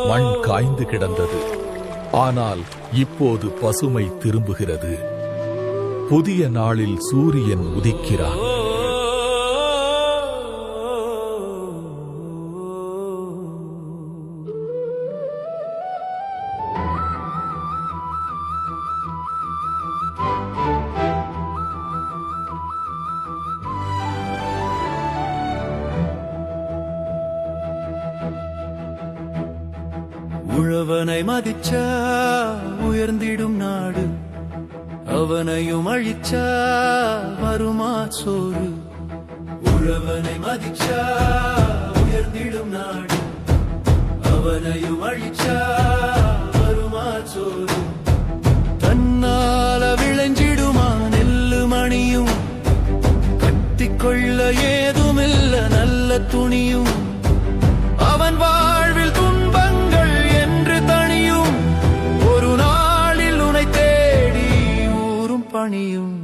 மண் காய்ந்து கிடந்தது. ஆனால் இப்போது பசுமை திரும்புகிறது. புதிய நாளில் சூரியன் உதிக்கிறான். உழவனை மதிச்சா உயர்ந்திடும் நாடு, அவனையும் அழிச்சா வருமா சோறு. உழவனை மதிச்சா உயர்ந்திடும் நாடு, அவனையும் அழிச்சா வருமா சோறு. தன்னால விளைஞ்சிடுமா நெல்லு மணியும், கட்டிக்கொள்ள ஏதுமில்ல நல்ல துணியும். அவன் வாழ்வில் துன்பங்கள் என்று தனியும், ஒரு நாளில் உனை தேடி ஊரும் பணியும்.